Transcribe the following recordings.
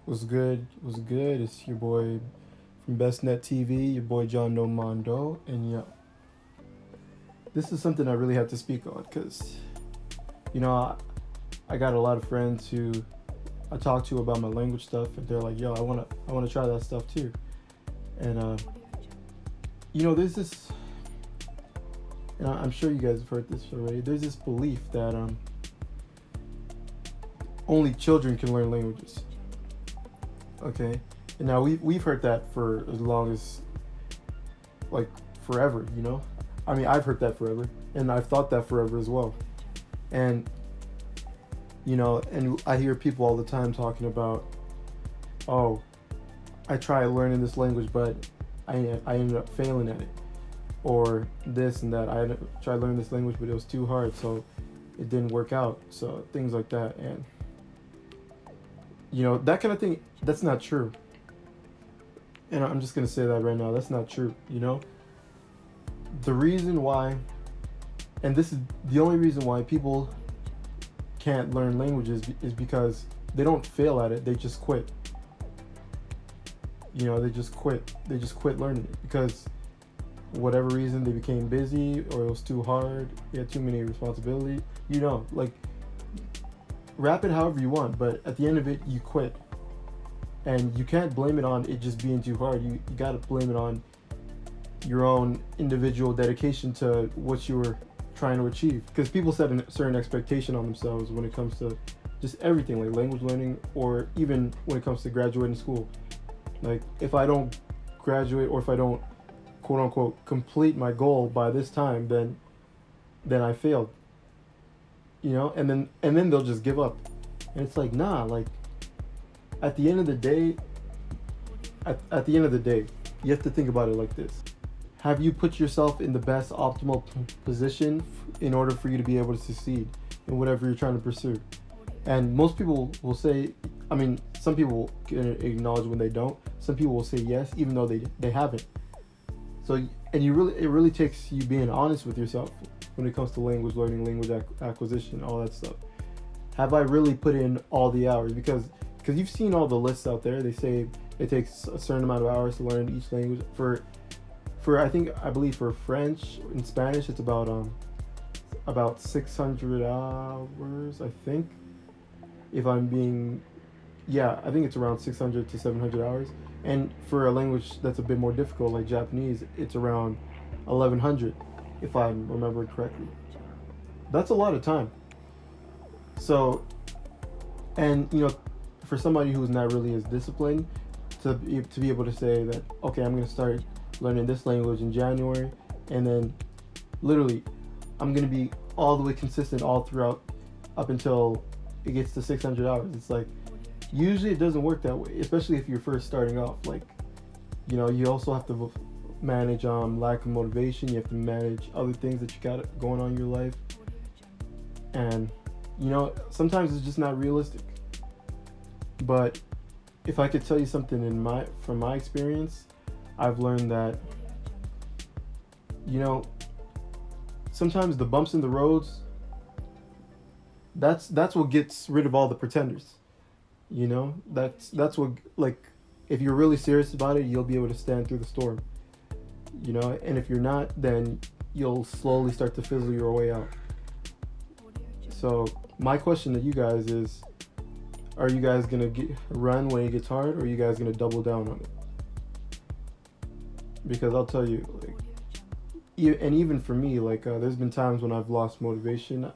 What's good? What's good? It's your boy from BestNet TV, your boy John No Mondo, and this is something I really have to speak on because you know I got a lot of friends who I talk to about my language stuff, and they're like, "Yo, I wanna try that stuff too." And there's this, and I'm sure you guys have heard this already. There's this belief that only children can learn languages. Okay, and now we've heard that for as long as like forever. I mean, I've heard that forever, and I've thought that forever as well. And and I hear people all the time talking about, oh, I tried learning this language, but I ended up failing at it, or this and that. Tried learning this language, but it was too hard, so it didn't work out. So things like that, and that kind of thing. That's not true. And I'm just gonna say that right now. That's not true. The reason why, and this is the only reason why people can't learn languages is because they don't fail at it. They just quit. They just quit. They just quit learning it because whatever reason they became busy or it was too hard. They had too many responsibilities. Like wrap it however you want, but at the end of it, you quit. And you can't blame it on it just being too hard. You gotta blame it on your own individual dedication to what you were trying to achieve. Because people set a certain expectation on themselves when it comes to just everything, like language learning, or even when it comes to graduating school. Like if I don't graduate, or if I don't quote unquote complete my goal by this time, then I failed. And then they'll just give up. And it's like, nah, like at the end of the day, at the end of the day, you have to think about it like this. Have you put yourself in the best optimal position in order for you to be able to succeed in whatever you're trying to pursue? And most people will say, I mean, some people can acknowledge when they don't. Some people will say yes, even though they haven't. So, and it really takes you being honest with yourself when it comes to language learning, language acquisition, all that stuff. Have I really put in all the hours? Because you've seen all the lists out there. They say it takes a certain amount of hours to learn each language. For I believe for French and Spanish, it's about 600 hours. I think, if I'm being, yeah, I think it's around 600 to 700 hours. And for a language that's a bit more difficult, like Japanese, it's around 1100, if I remember correctly. That's a lot of time. So, and for somebody who's not really as disciplined, to be able to say that, okay, I'm going to start learning this language in January, and then literally I'm going to be all the way consistent all throughout up until it gets to 600 hours. It's like, usually it doesn't work that way, especially if you're first starting off. Like, you also have to manage lack of motivation. You have to manage other things that you got going on in your life, and sometimes it's just not realistic. But if I could tell you something from my experience, I've learned that sometimes the bumps in the roads, that's what gets rid of all the pretenders. That's what, like, if you're really serious about it, you'll be able to stand through the storm. And if you're not, then you'll slowly start to fizzle your way out. So my question to you guys is, are you guys gonna run when it gets hard, or are you guys gonna double down on it? Because I'll tell you, like, and even for me, like, there's been times when I've lost motivation,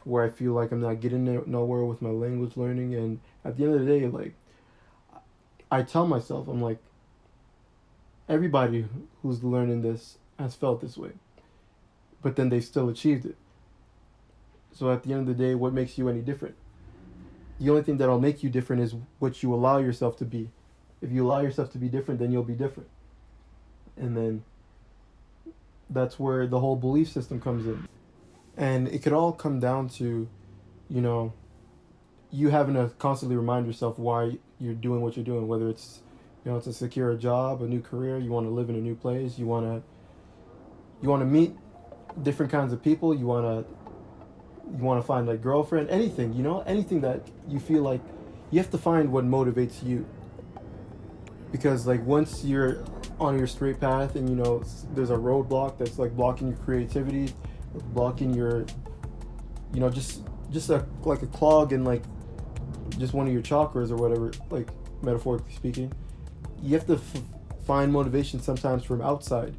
where I feel like I'm not getting nowhere with my language learning, and at the end of the day, like, I tell myself, I'm like, everybody who's learning this has felt this way, but then they still achieved it. So at the end of the day, what makes you any different? The only thing that'll make you different is what you allow yourself to be. If you allow yourself to be different, then you'll be different. And then that's where the whole belief system comes in. And it could all come down to, you having to constantly remind yourself why you're doing what you're doing, whether it's, to secure a job, a new career, you want to live in a new place, you want to meet different kinds of people, you want to find like girlfriend, anything, anything that you feel like you have to find what motivates you. Because like once you're on your straight path and there's a roadblock that's like blocking your creativity, blocking your, just like a clog in like just one of your chakras or whatever, like metaphorically speaking, you have to find motivation sometimes from outside,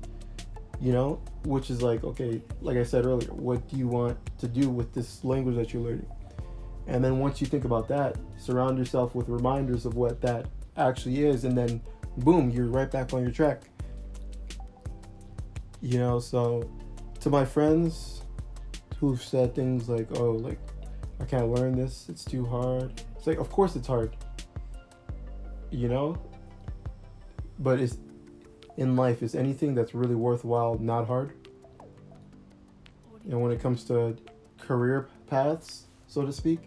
which is like, okay, like I said earlier, what do you want to do with this language that you're learning? And then once you think about that, surround yourself with reminders of what that actually is, and then boom, you're right back on your track. So to my friends who've said things like, oh, like, I can't learn this, it's too hard. It's like, of course it's hard, but in life, is anything that's really worthwhile not hard? When it comes to career paths, so to speak,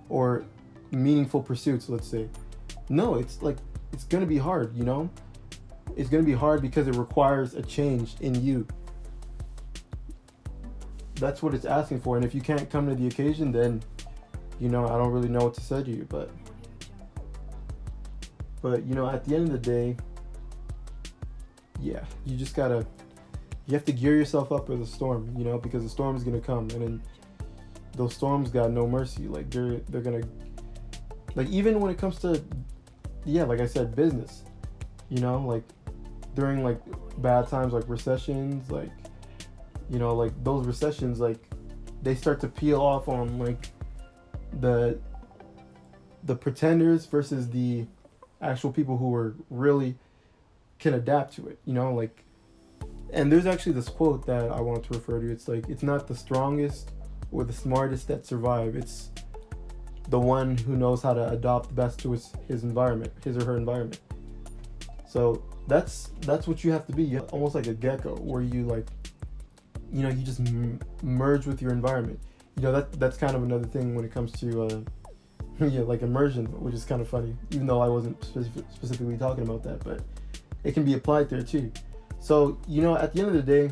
or meaningful pursuits, let's say. No, it's like, it's going to be hard, It's going to be hard because it requires a change in you. That's what it's asking for. And if you can't come to the occasion, then, I don't really know what to say to you. But at the end of the day, yeah, you have to gear yourself up for the storm, because the storm is going to come. And then those storms got no mercy. Like, they're going to, like, even when it comes to, like I said, business, like during like bad times, like recessions, like, like those recessions, like they start to peel off on like the pretenders versus the actual people who are really can adapt to it, like, and there's actually this quote that I want to refer to. It's like, it's not the strongest or the smartest that survive, it's the one who knows how to adopt best to his environment, his or her environment. So that's what you have to be. You're almost like a gecko, where you like, you just merge with your environment. That's kind of another thing when it comes to like immersion, which is kind of funny, even though I wasn't specifically talking about that, but it can be applied there too. So at the end of the day,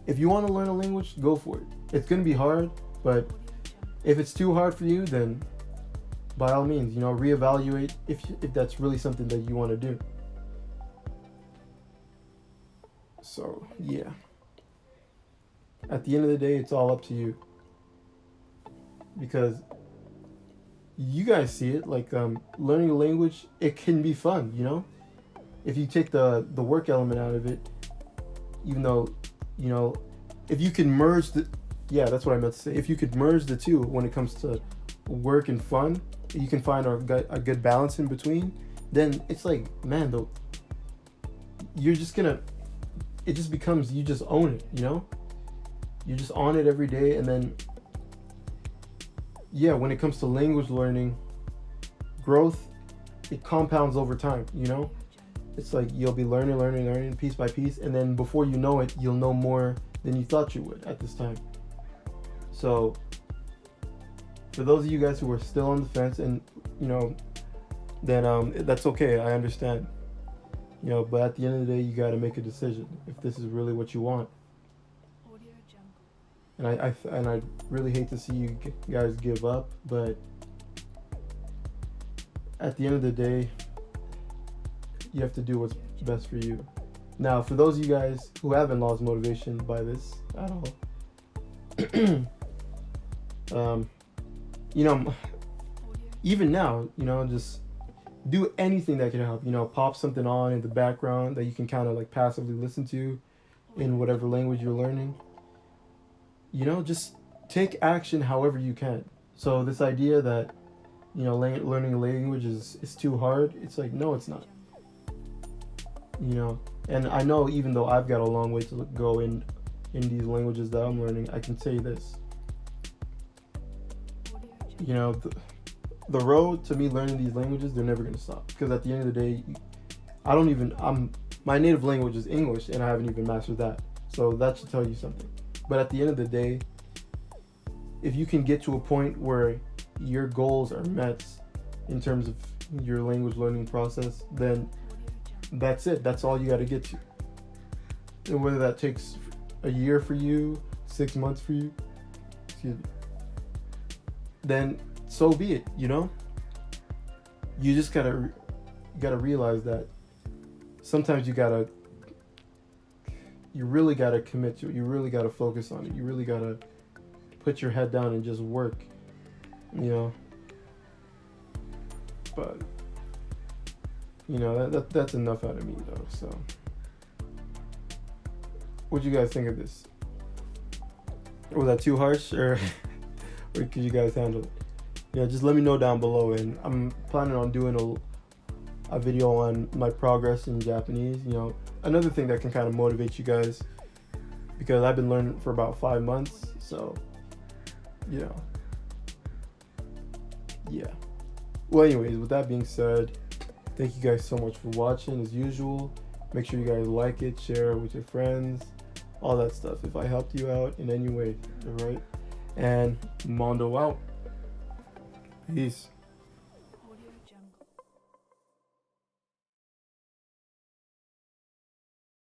if you want to learn a language, go for it. It's going to be hard, but if it's too hard for you, then by all means, reevaluate if that's really something that you want to do. So, yeah. At the end of the day, it's all up to you. Because you guys see it, like learning a language, it can be fun, If you take the work element out of it, even though, if you can merge that's what I meant to say. If you could merge the two when it comes to work and fun, you can find a good balance in between, then it's like, man, though, you're just gonna, it just becomes, you just own it, You're just on it every day, and then, when it comes to language learning, growth, it compounds over time, It's like you'll be learning piece by piece, and then before you know it, you'll know more than you thought you would at this time. So for those of you guys who are still on the fence, and then that's okay, I understand. But at the end of the day, you got to make a decision if this is really what you want. And I really hate to see you guys give up, but at the end of the day, you have to do what's best for you. Now, for those of you guys who haven't lost motivation by this at all, even now, just do anything that can help. Pop something on in the background that you can kind of like passively listen to in whatever language you're learning. Just take action however you can. So this idea that, learning a language is too hard, it's like, no, it's not. And I know, even though I've got a long way to go in these languages that I'm learning, I can say this. The road to me learning these languages, they're never going to stop. Because at the end of the day, my native language is English, and I haven't even mastered that. So that should tell you something. But at the end of the day, if you can get to a point where your goals are met in terms of your language learning process, then that's it. That's all you got to get to. And whether that takes a year for you, 6 months for you, then so be it, you just gotta realize that sometimes you really gotta commit to it. You really gotta focus on it. You really gotta put your head down and just work, you know. But you know, that's enough out of me though. So what do you guys think of this? Was that too harsh, or could you guys handle it? Yeah, just let me know down below. And I'm planning on doing a video on my progress in Japanese. You know, another thing that can kind of motivate you guys, because I've been learning for about 5 months. So, you know, yeah. Well, anyways, with that being said, thank you guys so much for watching. As usual, make sure you guys like it, share it with your friends, all that stuff. If I helped you out in any way, all right? And Mondo out. Peace.